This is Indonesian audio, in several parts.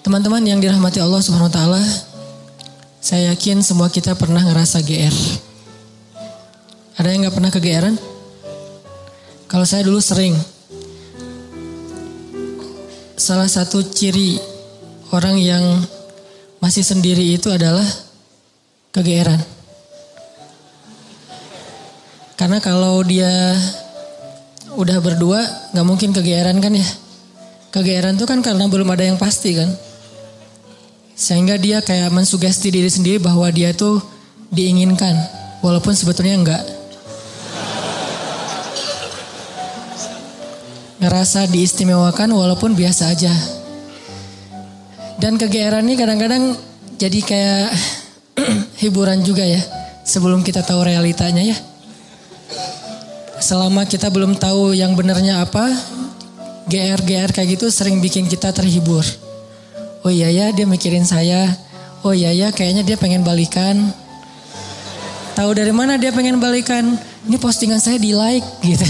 Teman-teman yang dirahmati Allah Subhanahu wa taala, saya yakin semua kita pernah ngerasa GR. Ada yang gak pernah kegeeran? Kalau saya dulu sering. Salah satu ciri orang yang masih sendiri itu adalah kegeeran. Karena kalau dia udah berdua gak mungkin kegeeran kan ya. Kegeeran itu kan karena belum ada yang pasti kan. Sehingga dia kayak mensugesti diri sendiri bahwa dia tuh diinginkan. Walaupun sebetulnya enggak. Ngerasa diistimewakan walaupun biasa aja. Dan kegeeran ini kadang-kadang jadi kayak hiburan juga ya. Sebelum kita tahu realitanya ya. Selama kita belum tahu yang benarnya apa, GR kayak gitu sering bikin kita terhibur. Oh iya ya dia mikirin saya. Oh iya ya kayaknya dia pengen balikan. Tahu dari mana dia pengen balikan? Ini postingan saya di like gitu.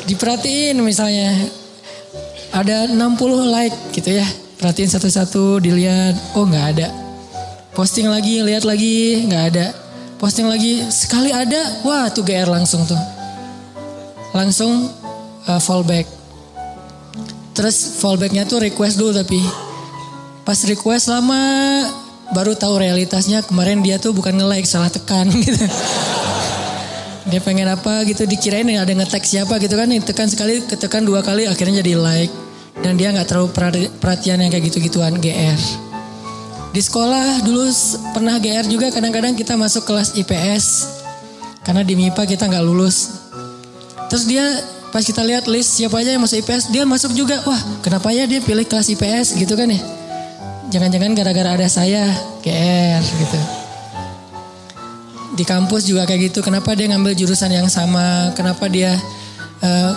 Diperhatiin misalnya. Ada 60 like gitu ya. Perhatiin satu-satu dilihat. Oh gak ada. Posting lagi lihat lagi gak ada. Posting lagi sekali ada. Wah tuh GR langsung tuh. Langsung fallback. Terus fallbacknya tuh request dulu tapi pas request lama baru tahu realitasnya kemarin dia tuh bukan nge-like salah tekan gitu. Dia pengen apa gitu dikirain ada nge-tag siapa gitu kan tekan sekali ketekan 2 kali akhirnya jadi like dan dia nggak terlalu perhatian yang kayak gitu-gituan GR. Di sekolah dulu pernah GR juga kadang-kadang kita masuk kelas IPS karena di MIPA kita nggak lulus. Terus dia pas kita lihat list siapa aja yang masuk IPS, dia masuk juga. Wah, kenapa ya dia pilih kelas IPS gitu kan ya? Jangan-jangan gara-gara ada saya, GR gitu. Di kampus juga kayak gitu. Kenapa dia ngambil jurusan yang sama? Kenapa dia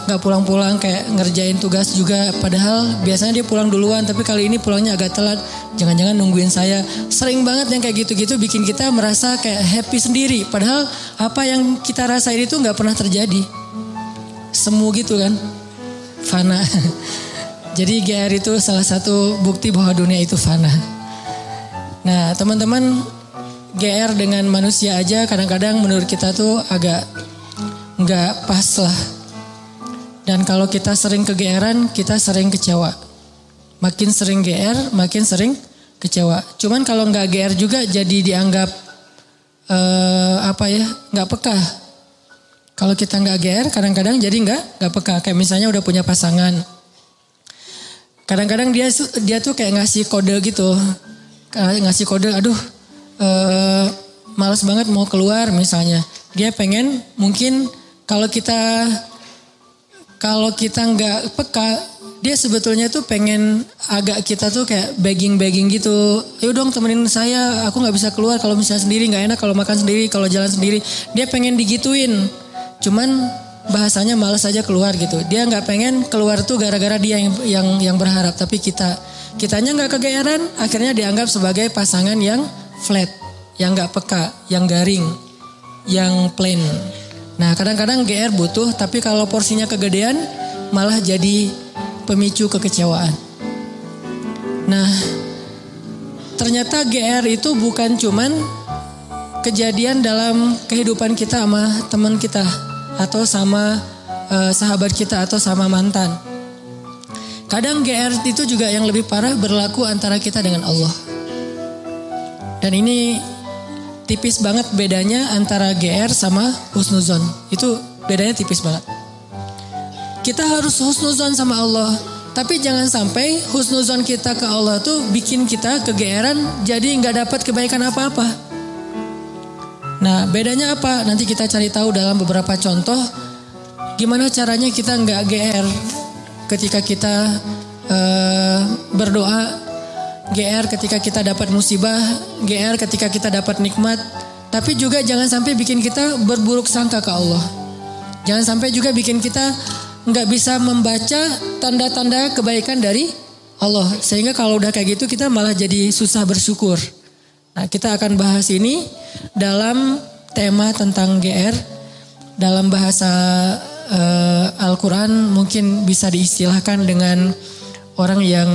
gak pulang-pulang kayak ngerjain tugas juga? Padahal biasanya dia pulang duluan, tapi kali ini pulangnya agak telat. Jangan-jangan nungguin saya. Sering banget yang kayak gitu-gitu bikin kita merasa kayak happy sendiri. Padahal apa yang kita rasain itu gak pernah terjadi. Semu gitu kan, fana. Jadi GR itu salah satu bukti bahwa dunia itu fana. Nah teman-teman, GR dengan manusia aja kadang-kadang menurut kita tuh agak nggak pas lah. Dan kalau kita sering kegeeran, kita sering kecewa. Makin sering GR, makin sering kecewa. Cuman kalau nggak GR juga jadi dianggap nggak peka. Kalau kita nggak GR, kadang-kadang jadi nggak peka. Kayak misalnya udah punya pasangan, kadang-kadang dia tuh kayak ngasih kode gitu, ngasih kode, aduh, malas banget mau keluar misalnya. Dia pengen, mungkin kalau kita nggak peka, dia sebetulnya tuh pengen agak kita tuh kayak begging gitu. Ayo dong temenin saya, aku nggak bisa keluar kalau misalnya sendiri, nggak enak kalau makan sendiri, kalau jalan sendiri. Dia pengen digituin. Cuman bahasanya malas aja keluar gitu. Dia nggak pengen keluar tuh gara-gara dia yang berharap. Tapi kitanya nggak kegeeran, akhirnya dianggap sebagai pasangan yang flat, yang nggak peka, yang garing, yang plain. Nah kadang-kadang GR butuh, tapi kalau porsinya kegedean malah jadi pemicu kekecewaan. Nah ternyata GR itu bukan cuman kejadian dalam kehidupan kita sama teman kita. Atau sama sahabat kita atau sama mantan. Kadang GR itu juga yang lebih parah berlaku antara kita dengan Allah. Dan ini tipis banget bedanya antara GR sama husnuzon. Itu bedanya tipis banget. Kita harus husnuzon sama Allah. Tapi jangan sampai husnuzon kita ke Allah tuh bikin kita kegeeran jadi gak dapat kebaikan apa-apa. Nah bedanya apa? Nanti kita cari tahu dalam beberapa contoh. Gimana caranya kita nggak GR ketika kita berdoa. GR ketika kita dapat musibah. GR ketika kita dapat nikmat. Tapi juga jangan sampai bikin kita berburuk sangka ke Allah. Jangan sampai juga bikin kita nggak bisa membaca tanda-tanda kebaikan dari Allah. Sehingga kalau udah kayak gitu kita malah jadi susah bersyukur. Nah kita akan bahas ini dalam tema tentang GR dalam bahasa Al-Quran mungkin bisa diistilahkan dengan orang yang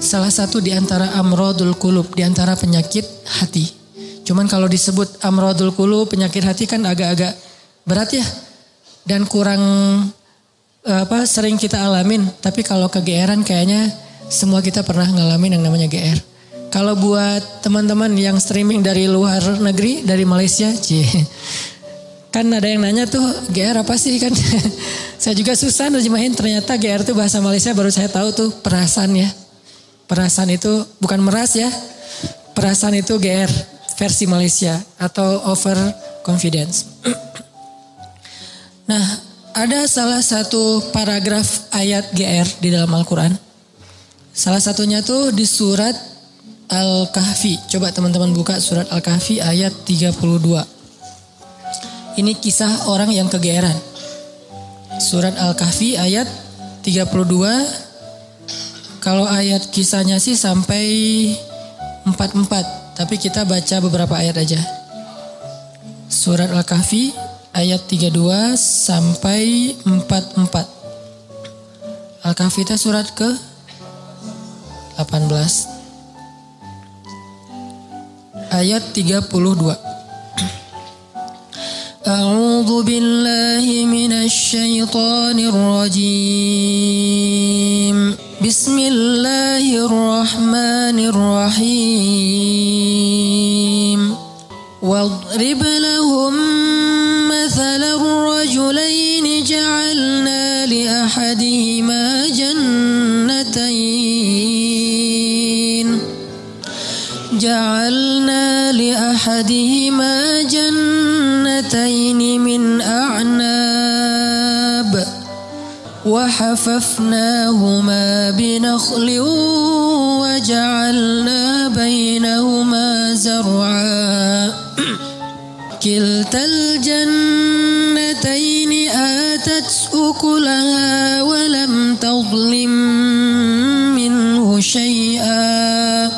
salah satu di antara amrodul qulub, di antara penyakit hati. Cuman kalau disebut amrodul qulub, penyakit hati kan agak-agak berat ya, dan kurang sering kita alamin. Tapi kalau kegeeran kayaknya semua kita pernah ngalamin yang namanya GR. Kalau buat teman-teman yang streaming dari luar negeri, dari Malaysia, kan ada yang nanya tuh GR apa sih kan? Saya juga susah nerjemahin, ternyata GR tuh bahasa Malaysia, baru saya tahu tuh perasaan ya. Perasaan itu bukan meras ya. Perasaan itu GR versi Malaysia atau over confidence. Nah, ada salah satu paragraf ayat GR di dalam Al-Quran. Salah satunya tuh di surat Al-Kahfi. Coba teman-teman buka surat Al-Kahfi ayat 32. Ini kisah orang yang kegeeran. Surat Al-Kahfi ayat 32. Kalau ayat kisahnya sih sampai 44. Tapi kita baca beberapa ayat aja. Surat Al-Kahfi ayat 32 sampai 44. Al-Kahfi itu surat ke 18. Ayat 32. A'udzu billahi minasy syaithanir rajim. Bismillahirrahmanirrahim. Wadrib lahum mathalan rajulaini ja'alna li ahadihima jannatayn min a'nab wa hafafnahuma binakhlin wa ja'alna bainahuma zar'a kiltal jannatayn atat ukulaha wa lam tadhlim minhu shay'a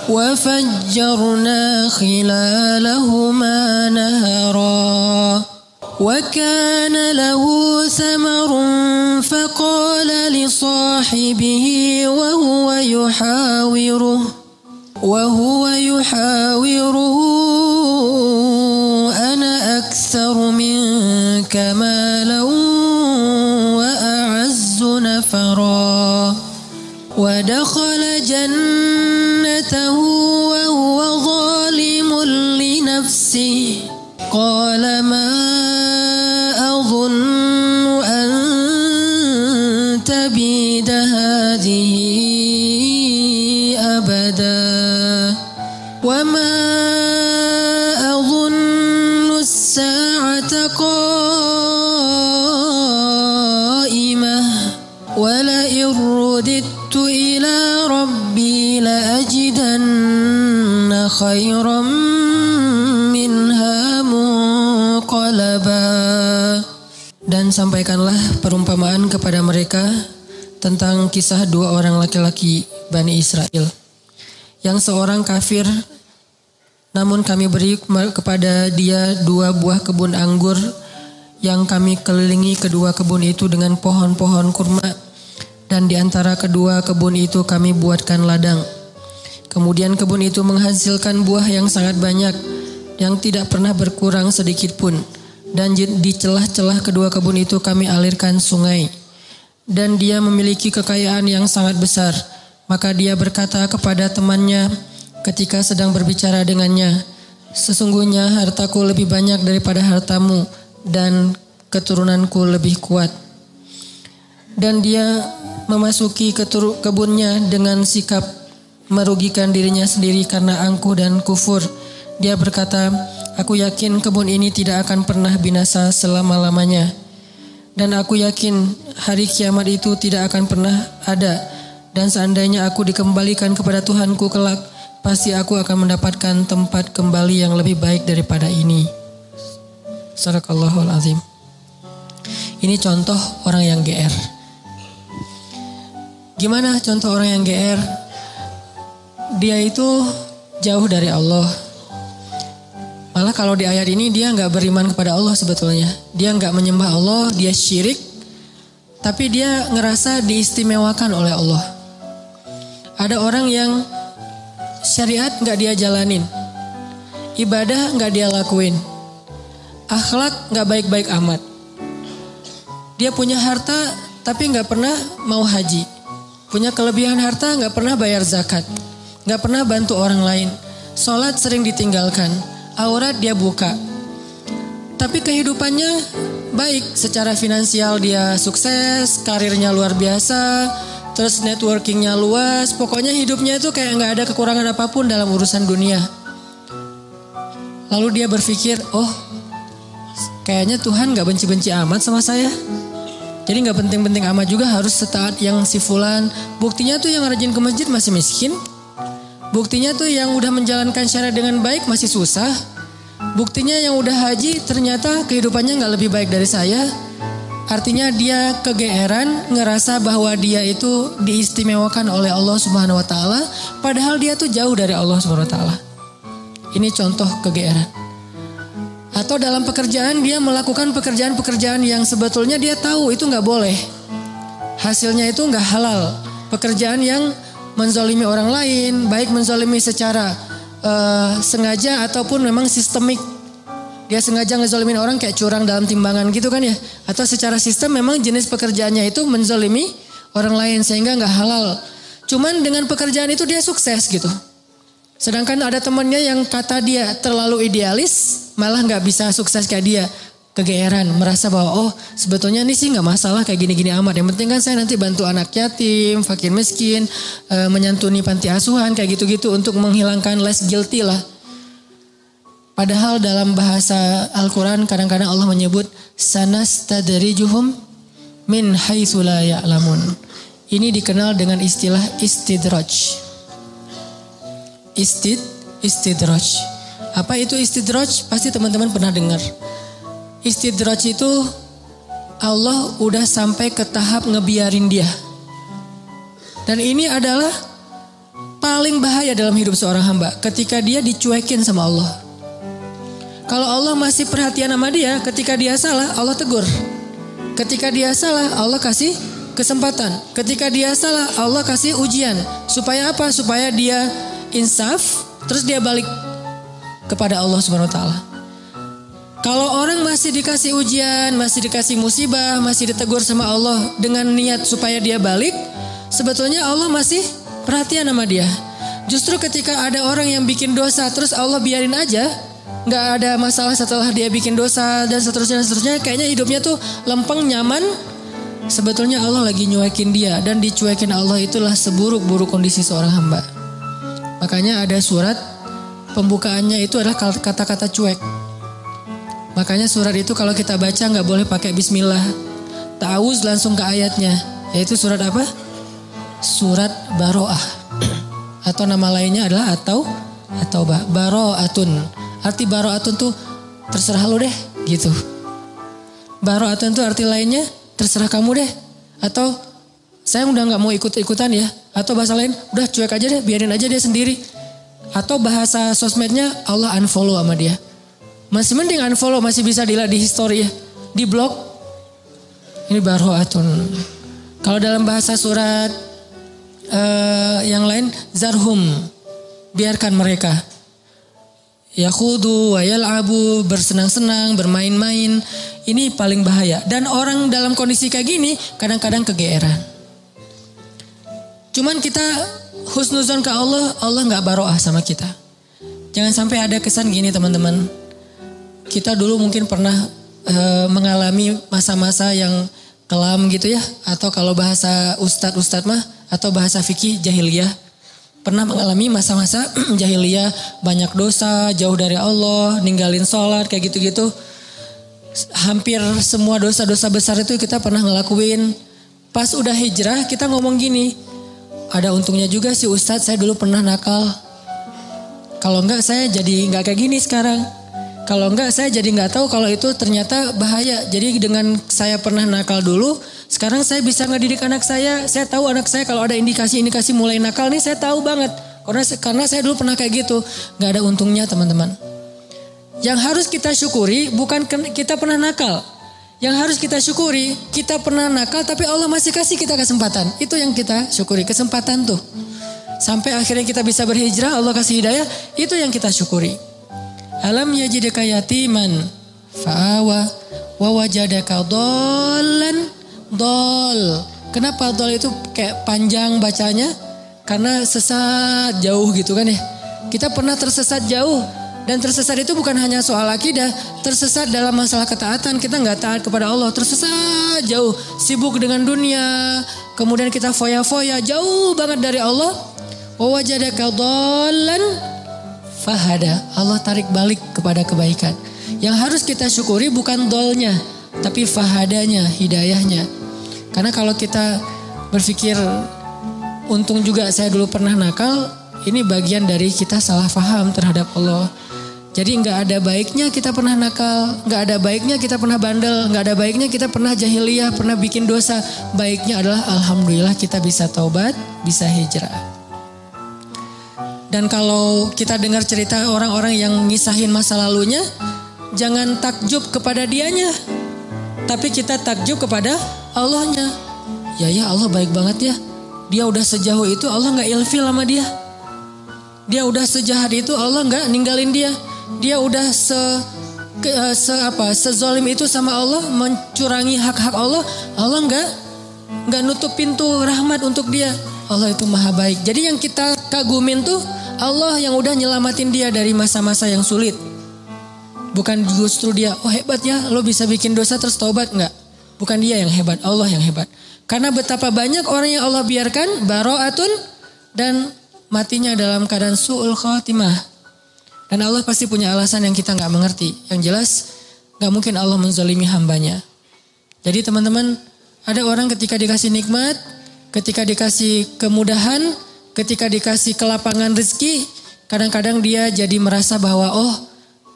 وفجرنا خلالهما نهرا وكان له ثمر فقال لصاحبه وهو يحاوره أنا أكثر منك مالا وأعز نفرا ودخل جنته وهو ظالم لنفسه قال ما أظن أن تبيد هذه أبدا وما أظن الساعة قائمة ولئن رددت إلى ربي لأجدن خيرا منها منقلبا. Dan sampaikanlah perumpamaan kepada mereka tentang kisah dua orang laki-laki Bani Israel. Yang seorang kafir, namun kami beri kepada dia dua buah kebun anggur yang kami kelilingi kedua kebun itu dengan pohon-pohon kurma. Dan di antara kedua kebun itu kami buatkan ladang. Kemudian kebun itu menghasilkan buah yang sangat banyak, yang tidak pernah berkurang sedikit pun. Dan di celah-celah kedua kebun itu kami alirkan sungai. Dan dia memiliki kekayaan yang sangat besar. Maka dia berkata kepada temannya ketika sedang berbicara dengannya, sesungguhnya hartaku lebih banyak daripada hartamu dan keturunanku lebih kuat. Dan dia memasuki kebunnya dengan sikap merugikan dirinya sendiri karena angkuh dan kufur. Dia berkata, aku yakin kebun ini tidak akan pernah binasa selama-lamanya. Dan aku yakin hari kiamat itu tidak akan pernah ada. Dan seandainya aku dikembalikan kepada Tuhanku kelak, pasti aku akan mendapatkan tempat kembali yang lebih baik daripada ini. Sadaqallahul azim. Ini contoh orang yang GR. Gimana contoh orang yang GR? Dia itu jauh dari Allah. Malah kalau di ayat ini dia nggak beriman kepada Allah sebetulnya. Dia nggak menyembah Allah, dia syirik. Tapi dia ngerasa diistimewakan oleh Allah. Ada orang yang syariat nggak dia jalanin. Ibadah nggak dia lakuin. Akhlak nggak baik-baik amat. Dia punya harta tapi nggak pernah mau haji. Punya kelebihan harta nggak pernah bayar zakat. Nggak pernah bantu orang lain. Sholat sering ditinggalkan. Aurat dia buka. Tapi kehidupannya baik. Secara finansial dia sukses. Karirnya luar biasa. Terus networkingnya luas. Pokoknya hidupnya itu kayak nggak ada kekurangan apapun dalam urusan dunia. Lalu dia berpikir, oh kayaknya Tuhan gak benci-benci amat sama saya. Jadi gak penting-penting amat juga harus setaat yang si fulan. Buktinya tuh yang rajin ke masjid masih miskin. Buktinya tuh yang udah menjalankan syariat dengan baik masih susah. Buktinya yang udah haji ternyata kehidupannya gak lebih baik dari saya. Artinya dia kegeeran ngerasa bahwa dia itu diistimewakan oleh Allah Subhanahu wa taala, padahal dia tuh jauh dari Allah Subhanahu wa taala. Ini contoh kegeeran. Atau dalam pekerjaan dia melakukan pekerjaan-pekerjaan yang sebetulnya dia tahu itu gak boleh. Hasilnya itu gak halal. Pekerjaan yang menzalimi orang lain, baik menzalimi secara sengaja ataupun memang sistemik. Dia sengaja ngezalimin orang kayak curang dalam timbangan gitu kan ya. Atau secara sistem memang jenis pekerjaannya itu menzalimi orang lain sehingga gak halal. Cuman dengan pekerjaan itu dia sukses gitu. Sedangkan ada temannya yang kata dia terlalu idealis, malah gak bisa sukses kayak dia. Kegeeran, merasa bahwa oh sebetulnya ini sih gak masalah kayak gini-gini amat. Yang penting kan saya nanti bantu anak yatim, fakir miskin, menyantuni panti asuhan kayak gitu-gitu untuk menghilangkan less guilty lah. Padahal dalam bahasa Al-Quran kadang-kadang Allah menyebut sanastadrijuhum min haitsu la ya'lamun. Ini dikenal dengan istilah istidraj. Istidraj. Apa itu istidraj? Pasti teman-teman pernah dengar. Istidraj itu Allah udah sampai ke tahap ngebiarin dia. Dan ini adalah paling bahaya dalam hidup seorang hamba. Ketika dia dicuekin sama Allah. Kalau Allah masih perhatian sama dia, ketika dia salah Allah tegur. Ketika dia salah Allah kasih kesempatan. Ketika dia salah Allah kasih ujian. Supaya apa? Supaya dia insaf, terus dia balik kepada Allah Subhanahu wa taala. Kalau orang masih dikasih ujian, masih dikasih musibah, masih ditegur sama Allah dengan niat supaya dia balik, sebetulnya Allah masih perhatian sama dia. Justru ketika ada orang yang bikin dosa terus Allah biarin aja, nggak ada masalah setelah dia bikin dosa dan seterusnya, kayaknya hidupnya tuh lempeng nyaman. Sebetulnya Allah lagi nyuekin dia, dan dicuekin Allah itulah seburuk-buruk kondisi seorang hamba. Makanya ada surat pembukaannya itu adalah kata-kata cuek. Makanya surat itu kalau kita baca nggak boleh pakai bismillah. Ta'awuz langsung ke ayatnya. Yaitu surat apa? Surat Baro'ah. Atau nama lainnya adalah At-Taubah. Baro'atun. Arti Baro'atun tuh terserah lu deh gitu. Baro'atun tuh arti lainnya terserah kamu deh. Atau saya udah gak mau ikut-ikutan ya. Atau bahasa lain, udah cuek aja deh, biarin aja dia sendiri. Atau bahasa sosmednya, Allah unfollow sama dia. Masih mending unfollow, masih bisa dilihat di history ya. Di blog, ini baro'atun. Kalau dalam bahasa surat yang lain, zarhum, biarkan mereka. Yakhudu wa yal'abu, bersenang-senang, bermain-main. Ini paling bahaya. Dan orang dalam kondisi kayak gini, kadang-kadang kegeeran. Cuman kita husnuzon ke Allah, Allah gak baro'ah sama kita. Jangan sampai ada kesan gini teman-teman. Kita dulu mungkin pernah mengalami masa-masa yang kelam gitu ya. Atau kalau bahasa ustadz mah, atau bahasa fikih jahiliyah. Pernah mengalami masa-masa jahiliyah, banyak dosa, jauh dari Allah, ninggalin sholat kayak gitu-gitu. Hampir semua dosa-dosa besar itu kita pernah ngelakuin. Pas udah hijrah kita ngomong gini, ada untungnya juga sih Ustadz, saya dulu pernah nakal. Kalau enggak saya jadi enggak kayak gini sekarang. Kalau enggak saya jadi enggak tahu kalau itu ternyata bahaya. Jadi dengan saya pernah nakal dulu, sekarang saya bisa ngedidik anak saya. Saya tahu anak saya kalau ada indikasi-indikasi mulai nakal nih, saya tahu banget. Karena saya dulu pernah kayak gitu. Enggak ada untungnya teman-teman. Yang harus kita syukuri bukan kita pernah nakal. Yang harus kita syukuri, kita pernah nakal tapi Allah masih kasih kita kesempatan. Itu yang kita syukuri, kesempatan tuh. Sampai akhirnya kita bisa berhijrah, Allah kasih hidayah, itu yang kita syukuri. Alam yajidaka yatiman fa'awa wa wajadaka dhallan dhal. Kenapa dhal itu kayak panjang bacanya? Karena sesat jauh gitu kan ya. Kita pernah tersesat jauh. Dan tersesat itu bukan hanya soal akidah, tersesat dalam masalah ketaatan, kita nggak taat kepada Allah, tersesat jauh, sibuk dengan dunia, kemudian kita foya-foya jauh banget dari Allah. Wa wajadaka dhallan fahada. Allah tarik balik kepada kebaikan. Yang harus kita syukuri bukan dhalnya, tapi fahadanya, hidayahnya. Karena kalau kita berpikir untung juga saya dulu pernah nakal, ini bagian dari kita salah faham terhadap Allah. Jadi nggak ada baiknya kita pernah nakal, nggak ada baiknya kita pernah bandel, nggak ada baiknya kita pernah jahiliyah, pernah bikin dosa. Baiknya adalah alhamdulillah kita bisa taubat, bisa hijrah. Dan kalau kita dengar cerita orang-orang yang ngisahin masa lalunya, jangan takjub kepada dianya, tapi kita takjub kepada Allahnya. Ya Allah baik banget ya, dia udah sejauh itu Allah nggak ilfil sama dia. Dia udah sejahat itu Allah nggak ninggalin dia. Dia udah sezolim itu sama Allah, mencurangi hak-hak Allah. Allah nggak nutup pintu rahmat untuk dia. Allah itu maha baik. Jadi yang kita kagumin tuh Allah yang udah nyelamatin dia dari masa-masa yang sulit. Bukan justru dia, oh hebat ya lo bisa bikin dosa terus taubat. Enggak. Bukan dia yang hebat, Allah yang hebat. Karena betapa banyak orang yang Allah biarkan baro'atun dan matinya dalam keadaan su'ul khatimah. Dan Allah pasti punya alasan yang kita gak mengerti. Yang jelas gak mungkin Allah menzalimi hambanya. Jadi teman-teman, ada orang ketika dikasih nikmat, ketika dikasih kemudahan, ketika dikasih kelapangan rezeki, kadang-kadang dia jadi merasa bahwa oh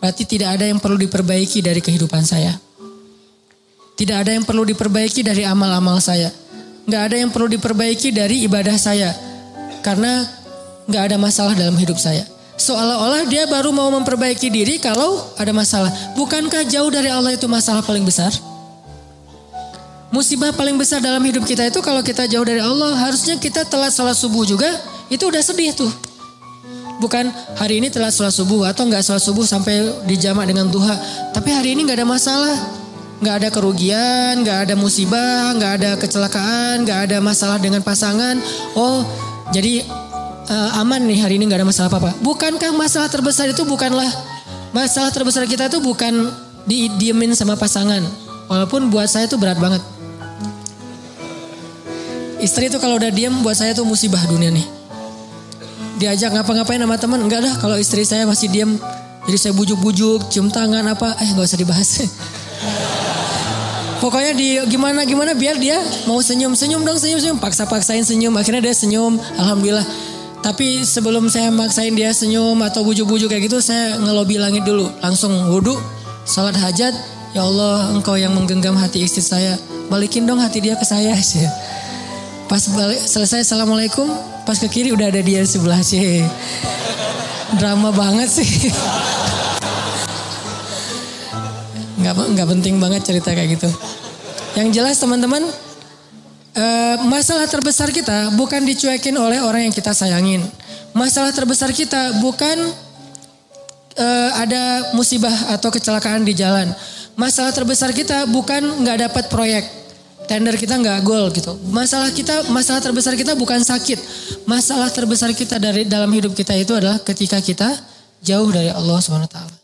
berarti tidak ada yang perlu diperbaiki dari kehidupan saya. Tidak ada yang perlu diperbaiki dari amal-amal saya. Gak ada yang perlu diperbaiki dari ibadah saya. Karena gak ada masalah dalam hidup saya. Seolah-olah dia baru mau memperbaiki diri kalau ada masalah. Bukankah jauh dari Allah itu masalah paling besar? Musibah paling besar dalam hidup kita itu kalau kita jauh dari Allah. Harusnya kita telat salat subuh juga, itu udah sedih tuh. Bukan hari ini telat salat subuh atau gak salat subuh sampai dijamak dengan duha. Tapi hari ini gak ada masalah. Gak ada kerugian, gak ada musibah, gak ada kecelakaan, gak ada masalah dengan pasangan. Oh jadi aman nih hari ini gak ada masalah apa-apa. Bukankah masalah terbesar itu masalah terbesar kita itu bukan didiemin sama pasangan. Walaupun buat saya itu berat banget. Istri itu kalau udah diem buat saya itu musibah dunia nih. Diajak ngapa-ngapain sama teman, enggak dah kalau istri saya masih diem. Jadi saya bujuk-bujuk, cium tangan apa, gak usah dibahas. Pokoknya gimana biar dia mau senyum dong, senyum, paksa-paksain senyum. Akhirnya dia senyum, alhamdulillah. Tapi sebelum saya maksain dia senyum atau bujuk-bujuk kayak gitu, saya ngelobi langit dulu. Langsung wudu, salat hajat. Ya Allah, engkau yang menggenggam hati istri saya. Balikin dong hati dia ke saya. Pas selesai assalamualaikum, pas ke kiri udah ada dia di sebelah. Drama banget sih. Nggak penting banget cerita kayak gitu. Yang jelas teman-teman, masalah terbesar kita bukan dicuekin oleh orang yang kita sayangin. Masalah terbesar kita bukan ada musibah atau kecelakaan di jalan. Masalah terbesar kita bukan nggak dapat proyek, tender kita nggak gol gitu. Masalah terbesar kita bukan sakit. Masalah terbesar kita dalam hidup kita itu adalah ketika kita jauh dari Allah Subhanahu wa taala.